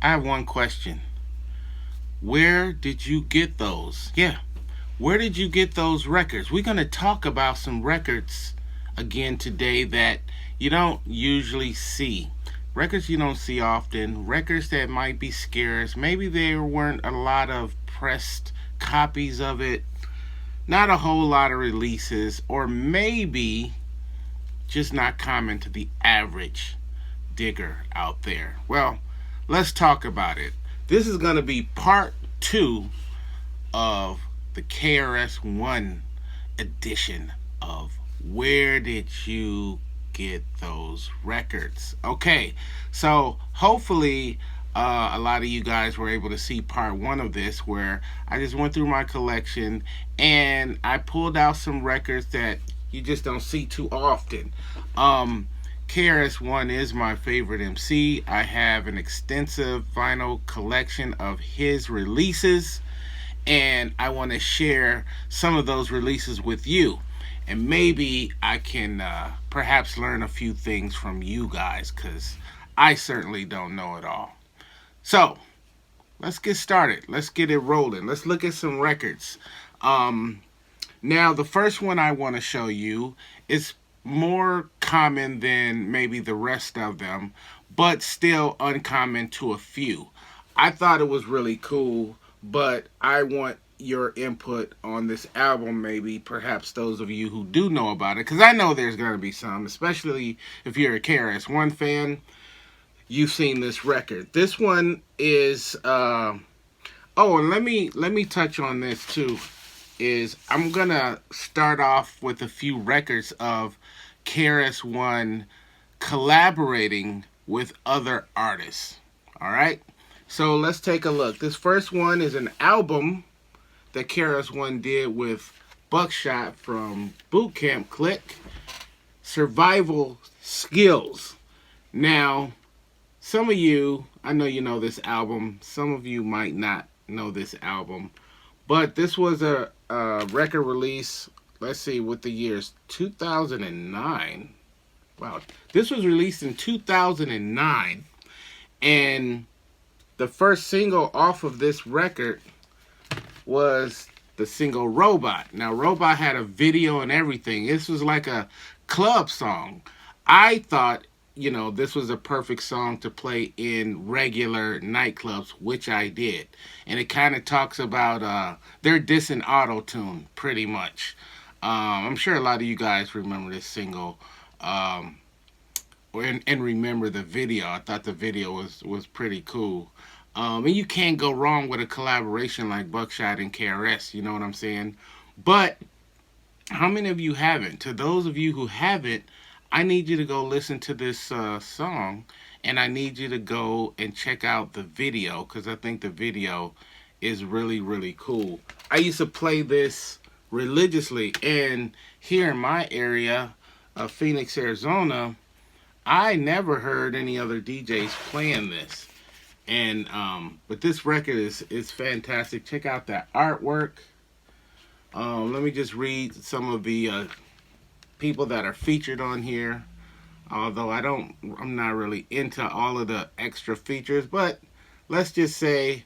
I have one question. Where did you get those? Yeah, where did you get those records? We're going to talk about some records again today that you don't usually see. Records you don't see often, records that might be scarce. Maybe there weren't a lot of pressed copies of it, not a whole lot of releases, or maybe just not common to the average digger out there. Well, let's talk about it. This is going to be part two of the KRS-One edition of Where Did You Get Those Records? Okay, so hopefully a lot of you guys were able to see part one of this where I just went through my collection and I pulled out some records that you just don't see too often. KRS-One is my favorite MC. I have an extensive vinyl collection of his releases, and I want to share some of those releases with you. And maybe I can perhaps learn a few things from you guys because I certainly don't know it all. So let's get started. Let's get it rolling. Let's look at some records. Now, the first one I want to show you is more common than maybe the rest of them, but still uncommon to a few. I thought it was really cool, but I want your input on this album, maybe perhaps those of you who do know about it, because I know there's going to be some, especially if you're a KRS-One fan. You've seen this record. This one is oh, and let me touch on this too. Is I'm gonna start off with a few records of KRS-One collaborating with other artists. All right, so let's take a look. This first one is an album that KRS-One did with Buckshot from Boot Camp Click, Survival Skills. Now, some of you, I know you know this album. Some of you might not know this album. But this was a record release, let's see, with the years 2009. Wow. This was released in 2009. And the first single off of this record was the single Robot. Now, Robot had a video and everything. This was like a club song. I thought, this was a perfect song to play in regular nightclubs, which I did. And it kind of talks about they're dissing auto-tune, pretty much. I'm sure a lot of you guys remember this single and remember the video. I thought the video was pretty cool. And you can't go wrong with a collaboration like Buckshot and KRS, you know what I'm saying? But how many of you haven't? To those of you who haven't, I need you to go listen to this song, and I need you to go and check out the video because I think the video is really, really cool. I used to play this religiously, and here in my area of Phoenix, Arizona, I never heard any other DJs playing this. And but this record is fantastic. Check out that artwork. Let me just read some of the people that are featured on here, although I'm not really into all of the extra features, but let's just say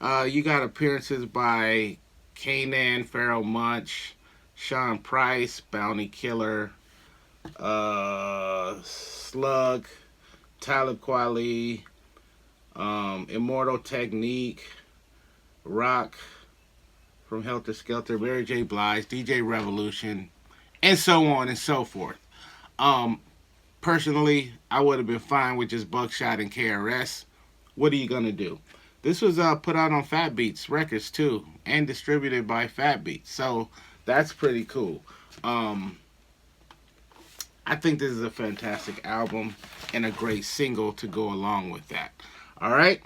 you got appearances by Kanan, Pharoah Monch, Sean Price, Bounty Killer, Slug, Talib Kweli, Immortal Technique, Rock from Helter Skelter, Mary J. Blige, DJ Revolution, and so on and so forth. Personally, I would have been fine with just Buckshot and KRS. What are you gonna do? This was put out on Fat Beats Records too, and distributed by Fat Beats, so that's pretty cool. I think this is a fantastic album and a great single to go along with that. All right,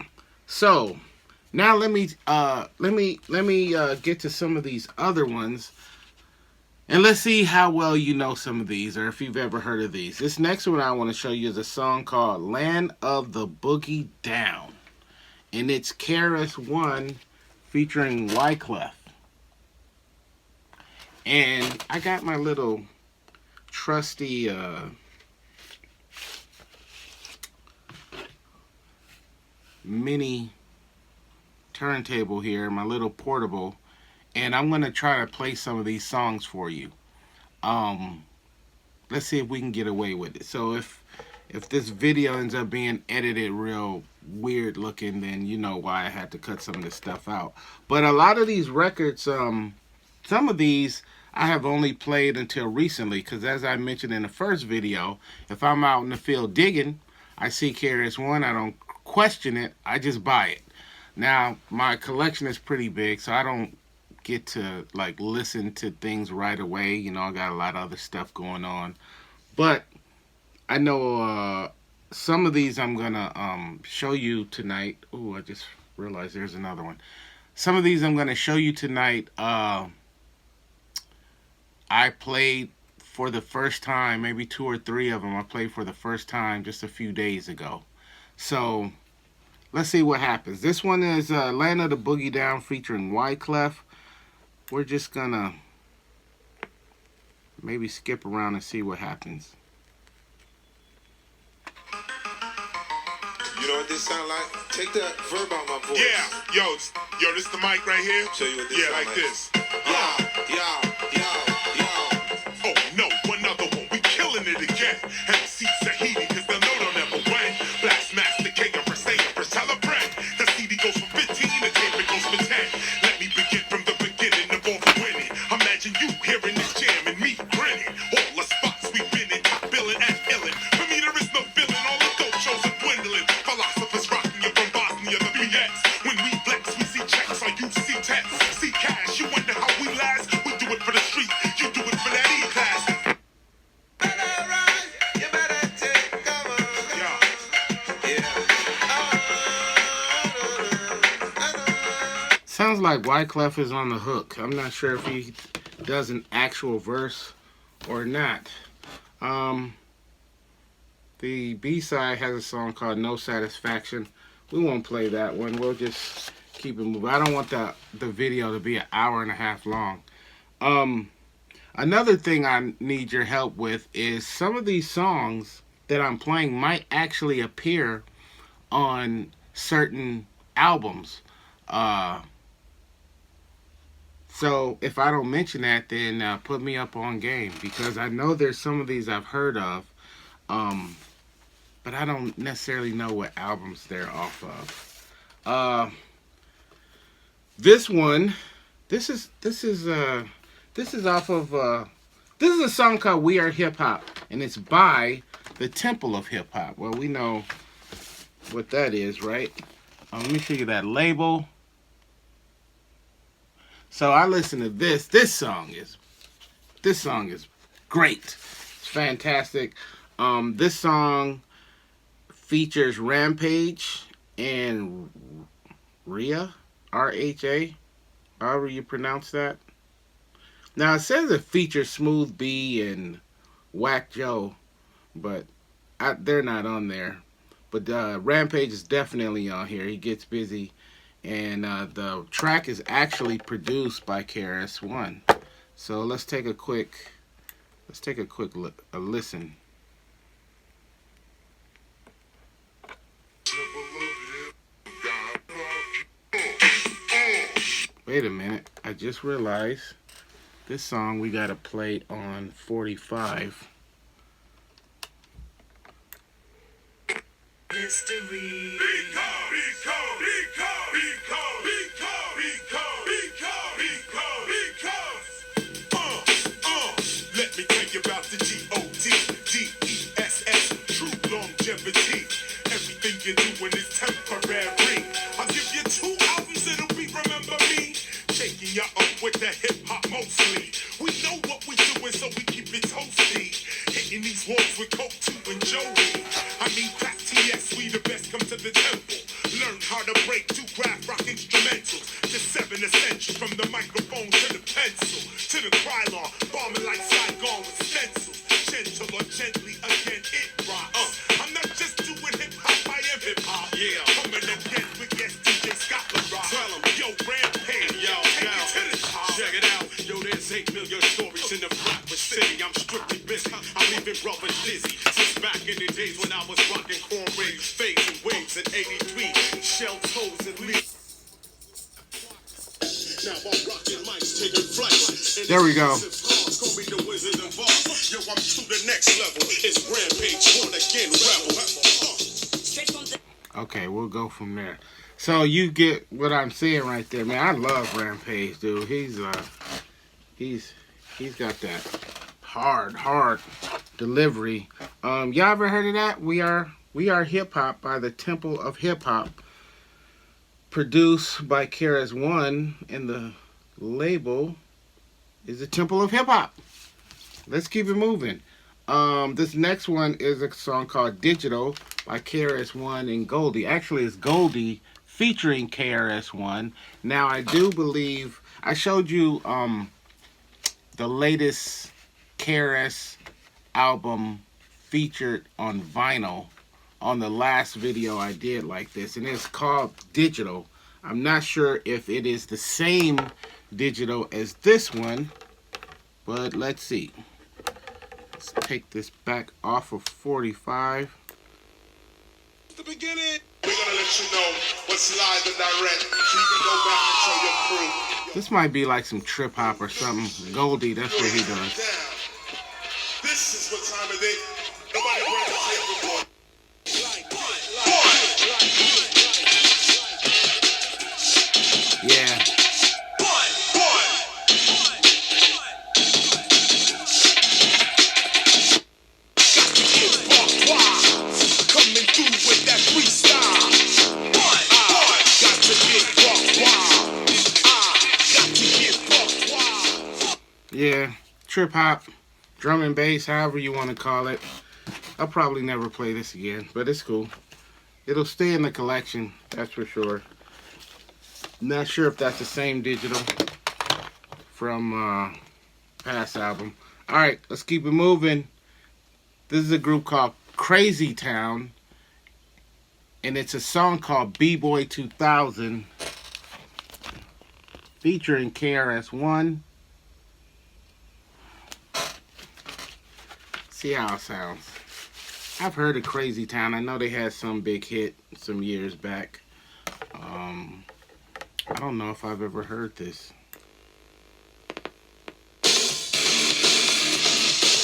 so now let me get to some of these other ones. And let's see how well you know some of these, or if you've ever heard of these. This next one I want to show you is a song called Land of the Boogie Down. And it's KRS-One featuring Wyclef. And I got my little trusty mini turntable here, my little portable, and I'm gonna try to play some of these songs for you. Um, let's see if we can get away with it. So if this video ends up being edited real weird looking, then you know why I had to cut some of this stuff out. But a lot of these records, some of these I have only played until recently, because as I mentioned in the first video, if I'm out in the field digging, I see KRS-One, I don't question it, I just buy it. Now, my collection is pretty big, so I don't get to like listen to things right away. You know, I got a lot of other stuff going on. But I know some of these I'm gonna show you tonight. Oh, I just realized there's another one. Some of these I'm gonna show you tonight. I played for the first time, maybe 2 or 3 of them I played for the first time just a few days ago. So let's see what happens. This one is Land of the Boogie Down featuring Wyclef. We're just gonna maybe skip around and see what happens. You know what this sound like? Take that verb out my voice. Yeah, yo, this the mic right here. Show you what this sound like this. Yo. Oh no, another one. We killing it again. MC Sahidi, cause they'll know they'll never win. Blast Master K, Empress A, Empress, tell a friend. The CD goes from 15, the tape it goes from 10. Let me begin from the beginning of all the winning. Imagine you hearing this jam and me grinning. All the spots we've been in, top billing and illin'. For me there is no villain, all the dope shows are dwindling. Philosophers rocking you from Bosnia, the BX. When we flex, we see checks or you see text. See cash, you wonder how we last. We do it for the street, you do it for that E-class. Sounds like Wyclef is on the hook. I'm not sure if he does an actual verse or not. The B-side has a song called No Satisfaction. We won't play that one. We'll just keep it moving. I don't want the video to be an hour and a half long. Another thing I need your help with is some of these songs that I'm playing might actually appear on certain albums. So if I don't mention that, then put me up on game, because I know there's some of these I've heard of, but I don't necessarily know what albums they're off of. This one, this is off of this is a song called We Are Hip Hop, and it's by the Temple of Hip Hop. Well, we know what that is, right? Let me show you that label. So I listen to this. This song is great. It's fantastic. This song features Rampage and Rha, R-H-A, however you pronounce that. Now it says it features Smooth B and Whack Joe, but they're not on there. But Rampage is definitely on here. He gets busy. And the track is actually produced by KRS-One. So let's take a quick listen. Wait a minute, I just realized this song we gotta play on 45. Mystery. Let me tell you about the G-O-D-D-E-S-S, true longevity. Everything you're doing is temporary. I'll give you 2 albums, it'll be Remember Me. Shaking you up with the hip-hop mostly. We know what we doing, so we keep it toasty. Hitting these walls with Coke 2 and Joey. I mean, Crack TS, we the best, come to the temple. Learn how to break 2 craft rock instrumentals. The 7 essentials, from the microphone to the pencil, to the Krylon, bombing like Saigon with stencils. Gentle or gently, again it rocks. I'm not just doing hip-hop, I am hip-hop. Yeah, coming again with guest DJ Scott LaRock. Tell him, yo, Rampage, yo, take it to the top. Check it out, yo, there's 8 million stories in the rapper city. I'm strictly busy, I'm leaving brothers dizzy. Since back in the days when I was rocking cornrows, fades and waves, and 80 Pt.2 shell toes and leave. Now I'm rocking mics, taking flights. There we go. Call me the Wizard of Oz. Yo, I'm to the next level. It's Rampage, born again rebel. Okay, we'll go from there. So you get what I'm saying right there, man. I love Rampage, dude. He's got that hard delivery. Y'all ever heard of that? We are hip hop by the Temple of Hip Hop, produced by KRS-One, and the label is the Temple of Hip Hop. Let's keep it moving. This next one is a song called Digital by KRS-One and Goldie. Actually, it's Goldie featuring KRS-One. Now, I do believe I showed you the latest KRS album featured on vinyl on the last video I did like this, and it's called Digital. I'm not sure if it is the same digital as this one, but let's see. Let's take this back off of 45. The beginning. We're gonna let you know what's live and direct, so you can go back and show your crew. This might be like some trip hop or something. Goldie, that's what he does. This is what time it is. Nobody brings a tape before. Yeah. Coming through with that freestyle. Got to get wild. Yeah, trip hop, drum and bass, however you want to call it. I'll probably never play this again, but it's cool. It'll stay in the collection, that's for sure. Not sure if that's the same digital from past album. Alright, let's keep it moving. This is a group called Crazy Town, and it's a song called B-Boy 2000 featuring KRS-One. See how it sounds. I've heard of Crazy Town. I know they had some big hit some years back. I don't know if I've ever heard this.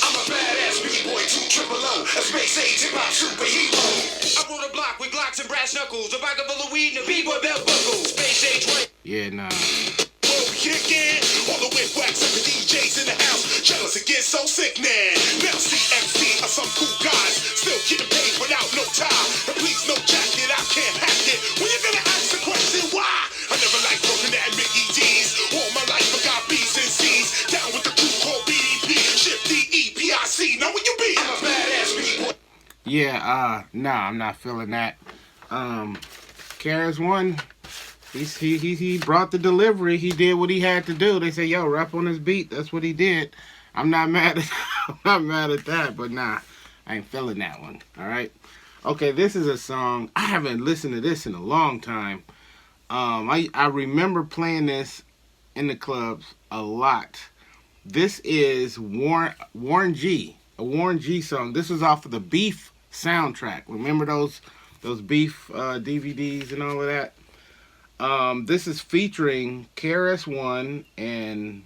I'm a badass B-boy, 2 a space age hip-hop superhero. I rode a block with Glocks and brass knuckles, a bag of full of weed and a B-boy belt buckle. Space age right. Yeah, nah. Kicking all the way wax up the DJs in the house. Jealous and get so sick now. Now CMC are some cool guys, still getting paid without no tie. And please no jacket, I can't hack it. When you gonna ask the question why? I never liked broken that Mickey D's. All my life I got B's and C's. Down with the crew called BDP. Shift DEPIC. Now when you be? I'm a badass B-boy. Yeah, nah, I'm not feeling that. KRS-One, he brought the delivery. He did what he had to do. They say, yo, rap on this beat. That's what he did. I'm not mad at that, but nah, I ain't feeling that one. All right. Okay, this is a song. I haven't listened to this in a long time. I remember playing this in the clubs a lot. This is Warren G, a Warren G song. This was off of the Beef soundtrack. Remember those Beef DVDs and all of that? This is featuring KRS-One and,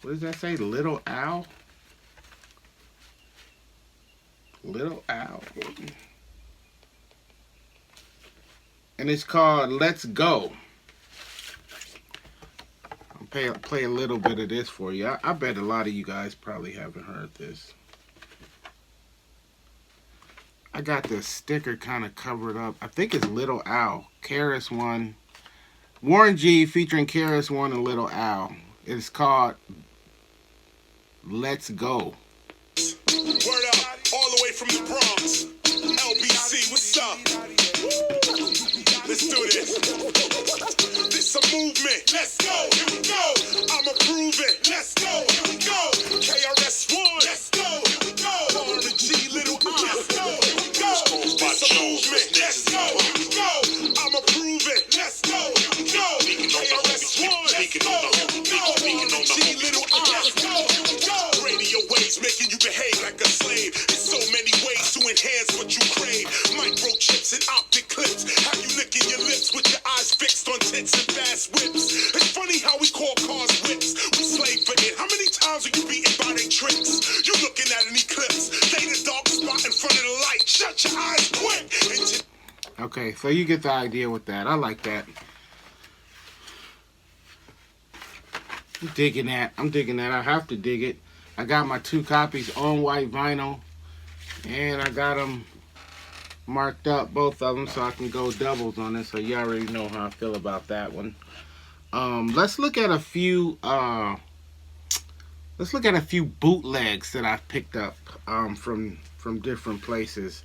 what does that say? Little Al? Little Al. And it's called Let's Go. I'll play a little bit of this for you. I bet a lot of you guys probably haven't heard this. I got the sticker kind of covered up. I think it's Little Al. KRS-One. Warren G featuring KRS-One and Little Al. It's called Let's Go. Word up, all the way from the Bronx. LBC, what's up? Let's do this. This a movement. Let's go. Here we go. I'ma prove it. Let's go. Here we go. KRS-One. Let's go. Here we go. Warren G, Little I. Let's go. Here we go. This a movement. Let's go. Here we go. I'ma prove it. Let's go. Here we go. KRS-One. Let's go. Here we go. Warren G, Little I. Let's go. Here we go. Radio waves making you behave like a slave. There's so many ways to enhance what you crave. Microchips and optic clips. How you licking your lips with your eyes fixed on tits and fast whips. It's funny how we call cars whips. We slave for it. How many times are you beaten by their tricks? You looking at an eclipse. They the dark spot in front of the light. Shut your eyes quick. Okay, so you get the idea with that. I like that. I'm digging that. I have to dig it. I got my 2 copies on white vinyl, and I got them marked up, both of them, so I can go doubles on it. So you already know how I feel about that one. Let's look at a few. Let's look at a few bootlegs that I've picked up from different places.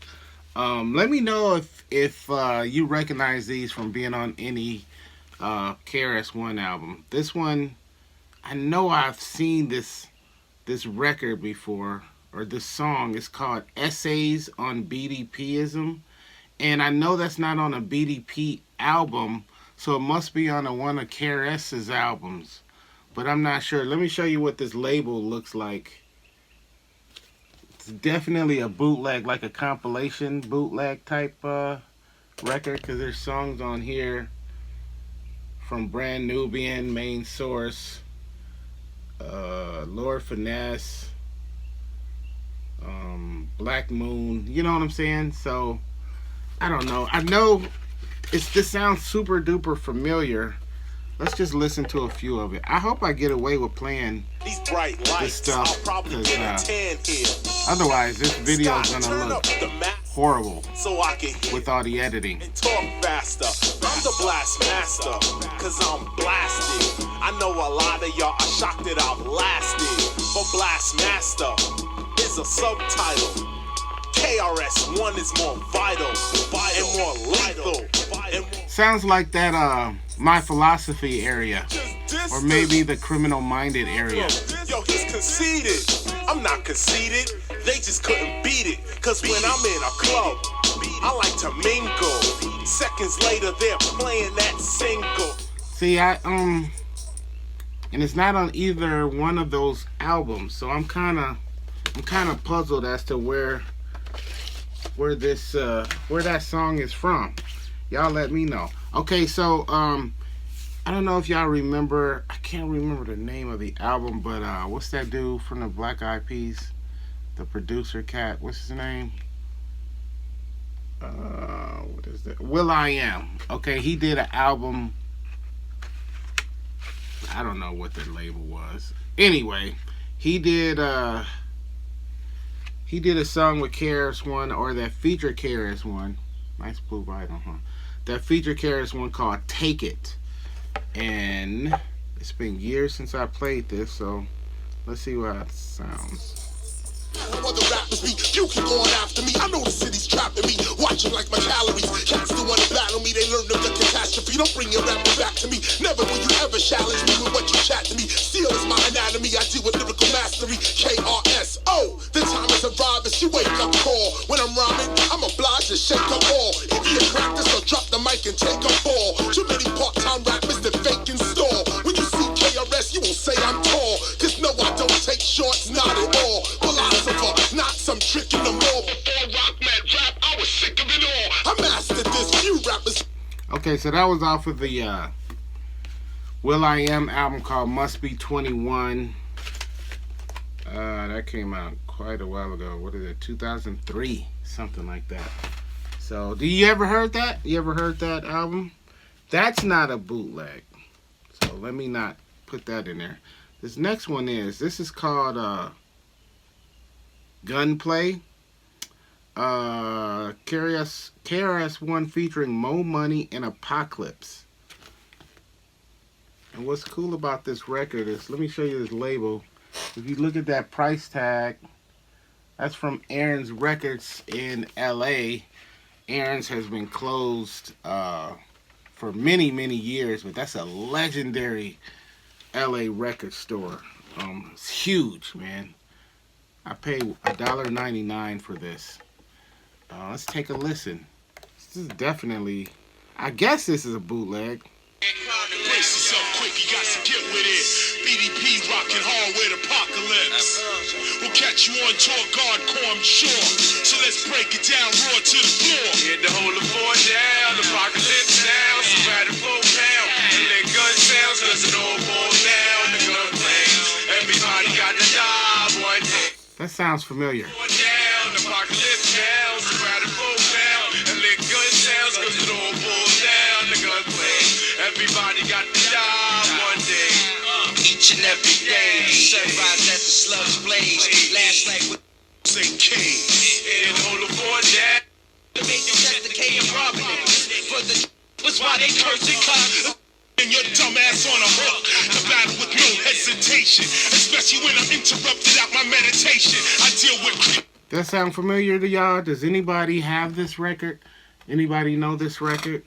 Let me know if you recognize these from being on any KRS-One album. This one, I know I've seen this record before, or this song. Is called Essays on BDPism, and I know that's not on a BDP album, so it must be on one of KRS's albums, but I'm not sure. Let me show you what this label looks like. It's definitely a bootleg, like a compilation bootleg type record, because there's songs on here from Brand Nubian, Main Source, Lord Finesse, Black Moon, you know what I'm saying? So I don't know. I know this sounds super duper familiar. Let's just listen to a few of it. I hope I get away with playing these bright lights, this stuff, I'll probably get a 10 here. Otherwise this video is gonna look horrible so I can with all the editing. And talk faster. I'm the blast master, cause I'm blasted. I know a lot of y'all are shocked that I've lasted, but blast master is a subtitle. KRS-One is more vital and more lethal. Sounds like that My Philosophy area, or maybe the Criminal Minded area. Yo, he's conceited. I'm not conceited. They just couldn't beat it. Cause when I'm in a club, I like to mingle. Seconds later, they're playing that single. See, and it's not on either one of those albums, so I'm kind of puzzled as to where that song is from. Y'all let me know. Okay, so I don't know if y'all remember. I can't remember the name of the album, but what's that dude from the Black Eyed Peas? The producer cat. What's his name? What is that? will.i.am. Okay, he did an album. I don't know what the label was. Anyway, he did a song with KRS-One, or that featured KRS-One. Nice blue vinyl, huh? That featured KRS-One called Take It. And it's been years since I played this, so let's see how it sounds. Other rappers be, you keep going after me. I know the city's trapping me, watching like my calories. Cats still wanna battle me, they learned of the catastrophe. Don't bring your rapper back to me. Never will you ever challenge me with what you chat to me. Steel is my anatomy, I deal with lyrical mastery. KRS-O, the time has arrived, it's your wake up call. When I'm rhyming, I'm obliged to shake up all. If you practice, or drop the mic and take a ball. Too many part-time rappers that fake and stall. When you see KRS, you won't say I'm tall. Cause no, I don't take shorts, not at all. Philosopher, not some trick in the mall. Before rock met rap, I was sick of it all. I mastered this, few rappers. Okay, so that was off of the will.i.am album called Must Be 21. That came out quite a while ago. What is it? 2003, something like that. So, do you ever heard that? You ever heard that album? That's not a bootleg. So let me not put that in there. This next one is. This is called Gunplay. KRS-One featuring Mo Money and Apocalypse. And what's cool about this record is, let me show you this label. If you look at that price tag, that's from Aaron's Records in LA. Aaron's has been closed for many, many years, but that's a legendary LA record store. It's huge, man. I paid $1.99 for this. Let's take a listen. This is definitely, I guess this is a bootleg. Brace yourself quick, you got to get with it. BDP rocking hard with Apocalypse. We'll catch you on tour, hardcore, I'm sure. So let's break it down, raw to the floor. Hit the whole of 4 down, Apocalypse That sounds familiar. Down, apocalypse now, surrounded full down, and lit gun sounds, cause it all pulls down, the gun play. Everybody got to die one day. Each and every day, sunrise at the slugs blaze. Last night with say Kings, and hold the fort down. To make them test the K and robbing niggas. For the was why they cursing cops. And your dumb ass on a hook. To battle with no hesitation. Especially when I'm interrupted out my meditation. I deal with. That sound familiar to y'all? Does anybody have this record? Anybody know this record?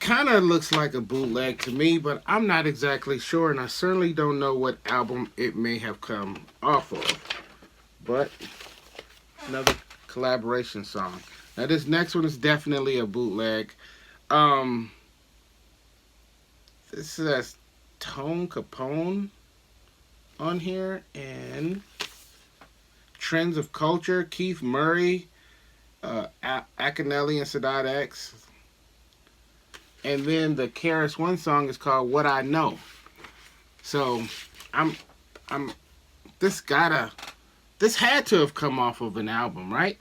Kind of looks like a bootleg to me, but I'm not exactly sure, and I certainly don't know what album it may have come off of. But another collaboration song. Now this next one is definitely a bootleg. This says Tone Capone on here, and Trends of Culture, Keith Murray, Akinelli and Sadat X. And then the KRS-One song is called What I Know. So this had to have come off of an album, right?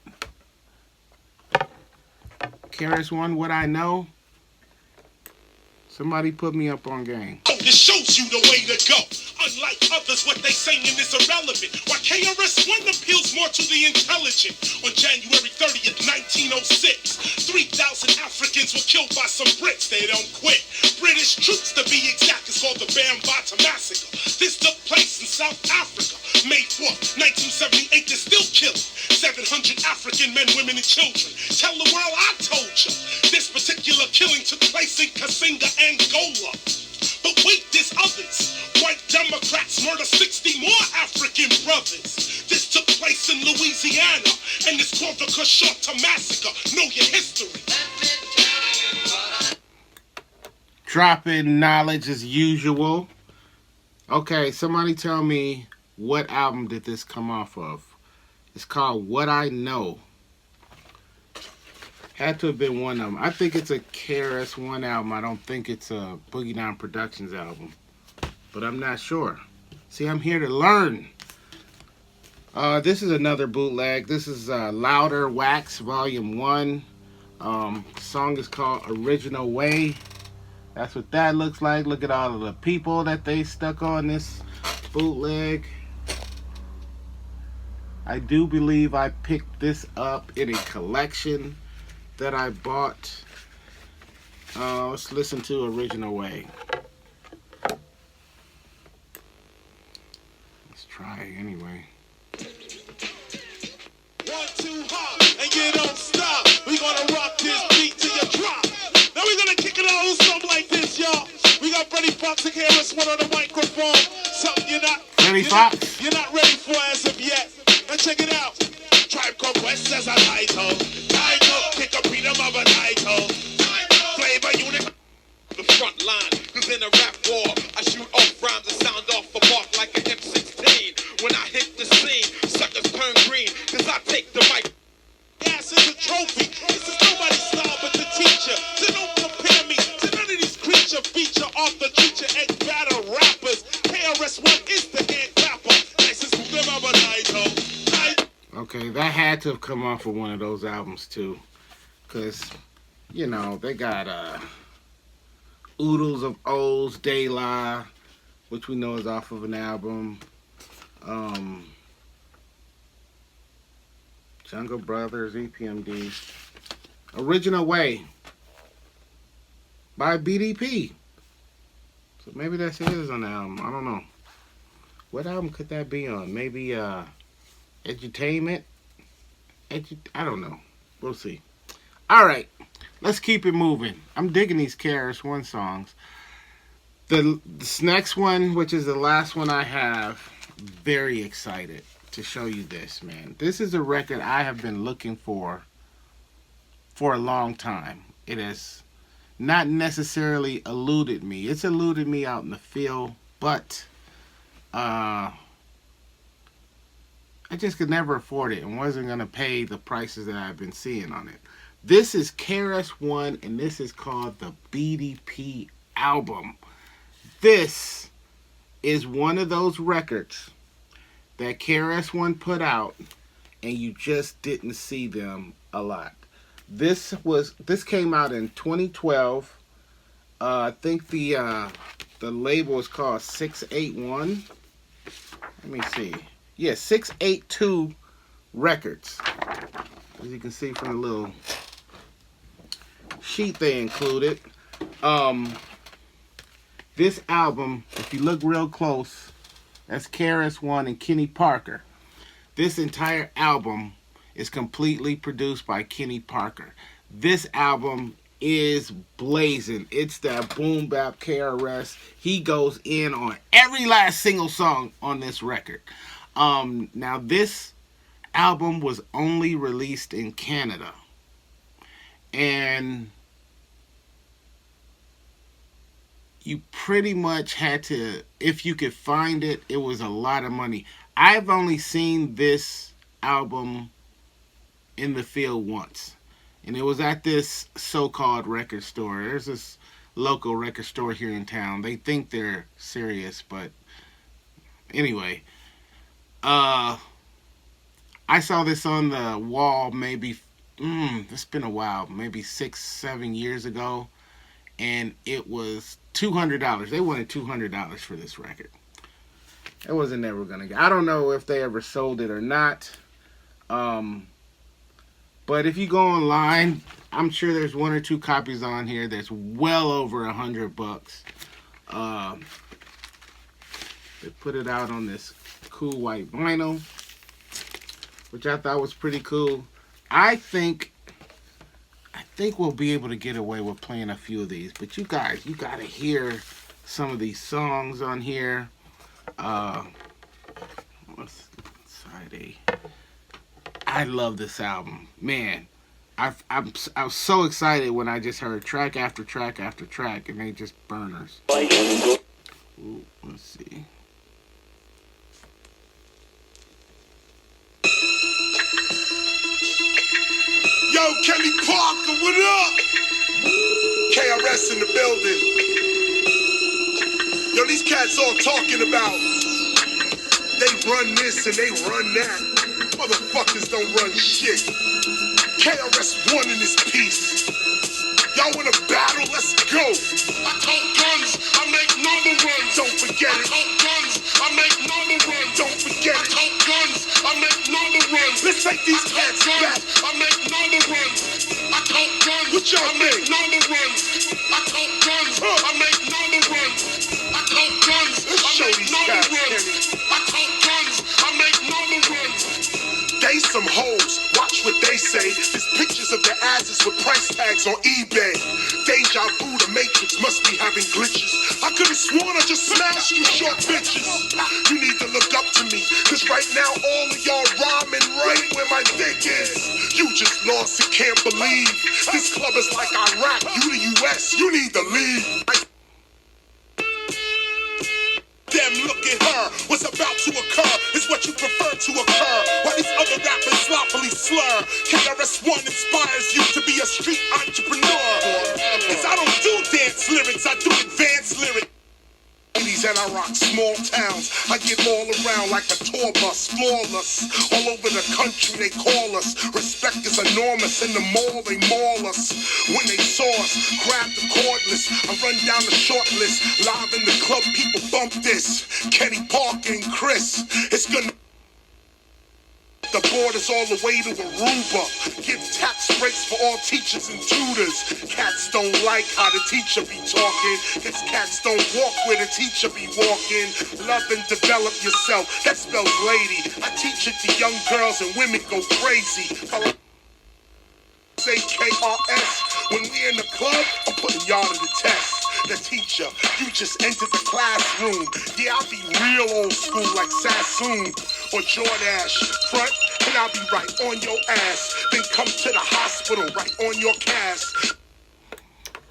KRS-One, What I Know. Somebody put me up on game. It shows you the way to go. Unlike others, what they saying is irrelevant. While KRS-One appeals more to the intelligent. On January 30th, 1906, 3,000 Africans were killed by some Brits. They don't quit. British troops, to be exact, is called the Bambata Massacre. This took place in South Africa. May 4th, 1978, they're still killing 700 African men, women, and children. Tell the world I told you. This particular killing took place in Kasinga, Angola. But wait, there's others. White Democrats murder 60 more African brothers. This took place in Louisiana, and it's called the Kashota Massacre. Know your history. Dropping knowledge as usual. Okay, somebody tell me what album did this come off of? It's called What I Know. Had to have been one of them. I think it's a KRS-One album. I don't think it's a Boogie Down Productions album. But I'm not sure. See, I'm here to learn. This is another bootleg. This is Louder Wax Volume 1. Song is called Original Way. That's what that looks like. Look at all of the people that they stuck on this bootleg. I do believe I picked this up in a collection that I bought. Let's listen to Original Way. Let's try it anyway. 1, 2, hop, and you don't stop. We gonna rock this beat till you drop. Now we gonna kick it out with something like this, y'all. We got Freddie Fox and KRS-One on the microphone. Something you're not ready for as of yet. Now check it out. Tribe Called Quest as a title. Pick a freedom of a title. Flavor unit. The front line, cause in a rap war, I shoot off rhymes and sound off a mark like an M16. When I hit the scene, suckers turn green, cause I take the mic. Ass is a trophy. This is nobody's style but the teacher. So don't compare me to none of these creature feature off the teacher and battle rappers. KRS-One is the hand clapper. Nicest freedom of a title. Okay, that had to have come off of one of those albums too. Because, you know, they got Oodles of O's, De La, which we know is off of an album. Jungle Brothers, EPMD. Original Way by BDP. So maybe that's his on the album. I don't know. What album could that be on? Maybe Edutainment? I don't know. We'll see. Alright, let's keep it moving. I'm digging these KRS-One songs. This next one, which is the last one I have, very excited to show you this, man. This is a record I have been looking for a long time. It has not necessarily eluded me. It's eluded me out in the field, but I just could never afford it and wasn't going to pay the prices that I've been seeing on it. This is KRS-One, and this is called the BDP album. This is one of those records that KRS-One put out, and you just didn't see them a lot. This came out in 2012. I think the label is called 681. Let me see. Yeah, 682 Records. As you can see from the little sheet they included. This album, if you look real close, that's KRS-One and Kenny Parker. This entire album is completely produced by Kenny Parker. This album is blazing. It's that boom bap KRS. He goes in on every last single song on this record. Now this album was only released in Canada, and you pretty much had to, if you could find it, it was a lot of money. I've only seen this album in the field once, and it was at this so-called record store. There's this local record store here in town. They think they're serious, but anyway, I saw this on the wall maybe, it's been a while, maybe 6-7 years ago, and it was $200. They wanted $200 for this record. It wasn't never gonna get. I don't know if they ever sold it or not. But if you go online, I'm sure there's 1 or 2 copies on here that's well over $100. They put it out on this cool white vinyl, which I thought was pretty cool. I think we'll be able to get away with playing a few of these, but you guys, you gotta hear some of these songs on here. What's side A? I love this album, man. I was so excited when I just heard track after track after track, and they just burners. Ooh, let's see. Yo, Kenny Parker, what up? KRS in the building. Yo, these cats all talking about they run this and they run that. Motherfuckers don't run shit. KRS-One in this piece. Y'all wanna battle? Let's go. I tote guns, I make number runs. Don't forget it. I tote guns, I make number runs. Don't forget it. I tote guns, I make number runs. Let's take these cats back. I make number runs. I tote guns, what y'all make number runs. I tote guns, I make number runs. I tote guns, I make number runs. I tote guns, I make number runs. They some hoes, watch what they say. There's pictures of their asses with price tags on eBay. Deja vu, the Matrix must be having glitches. I could've sworn I just smashed you short bitches. You need to look up to me, cause right now all of y'all rhyming right where my dick is. You just lost and can't believe. This club is like Iraq, you the US, you need to leave. Them look at her, what's about to occur is what you prefer to occur. While these other rappers sloppily slur, KRS-One inspires you to be a street entrepreneur. Cause I don't do dance lyrics, I do advanced lyrics. And I rock small towns. I get all around like a tour bus, flawless. All over the country they call us. Respect is enormous. In the mall they maul us. When they saw us, grab the cordless. I run down the short list. Live in the club, people bump this. Kenny Parker and Chris. It's gonna. The borders all the way to Aruba. Give tax breaks for all teachers and tutors. Cats don't like how the teacher be talking. Cause cats don't walk where the teacher be walking. Love and develop yourself. That spells lady. I teach it to young girls and women go crazy. Say KRS. When we in the club, I'm putting y'all to the test. The teacher, you just entered the classroom. Yeah, I'll be real old school like Sassoon or Jordache. Front, and I'll be right on your ass. Then come to the hospital right on your cast.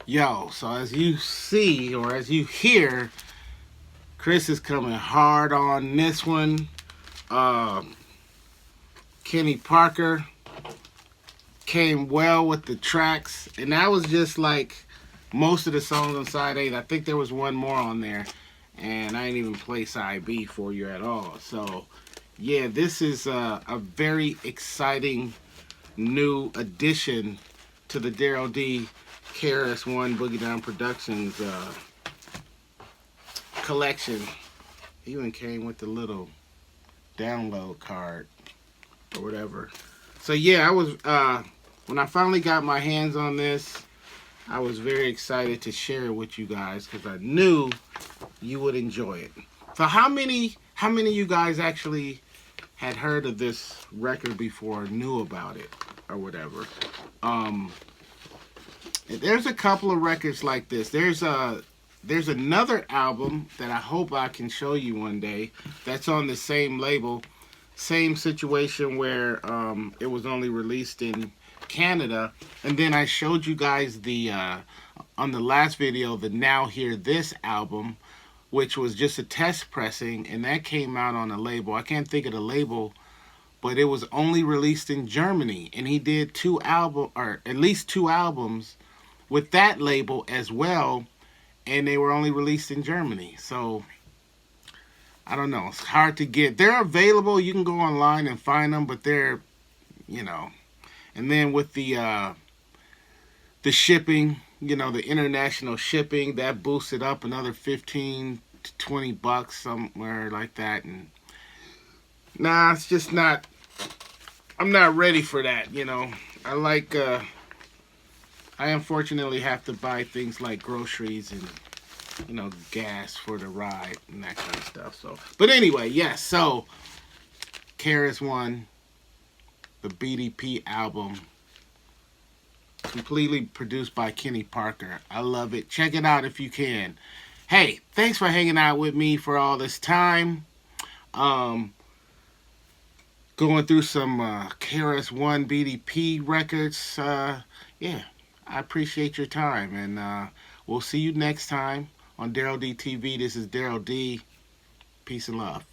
Yo, so as you see, or as you hear, Chris is coming hard on this one. Kenny Parker came well with the tracks, and that was just like most of the songs on side A. I think there was one more on there, and I didn't even play side B for you at all. So yeah, this is a very exciting new addition to the Daryl D. KRS-One Boogie Down Productions collection. Even came with the little download card or whatever. So yeah, I was when I finally got my hands on this, I was very excited to share it with you guys because I knew you would enjoy it. So how many of you guys actually had heard of this record before, knew about it or whatever? Um, there's a couple of records like this. There's another album that I hope I can show you one day that's on the same label, same situation where it was only released in Canada, and then I showed you guys the on the last video the Now Hear This album, which was just a test pressing, and that came out on a label. I can't think of the label, but it was only released in Germany, and he did two album or at least two albums with that label as well, and they were only released in Germany. So I don't know. It's hard to get. They're available. You can go online and find them, but they're, you know. And then with the shipping, the international shipping, that boosted up another 15 to $20 somewhere like that. And nah, it's just not. I'm not ready for that. I like. I unfortunately have to buy things like groceries and gas for the ride and that kind of stuff. So, but anyway, yes. So, KRS-One, the BDP album, completely produced by Kenny Parker. I love it. Check it out if you can. Hey, thanks for hanging out with me for all this time. Going through some KRS-One BDP records. Yeah, I appreciate your time, and we'll see you next time on Daryl D TV. This is Daryl D. Peace and love.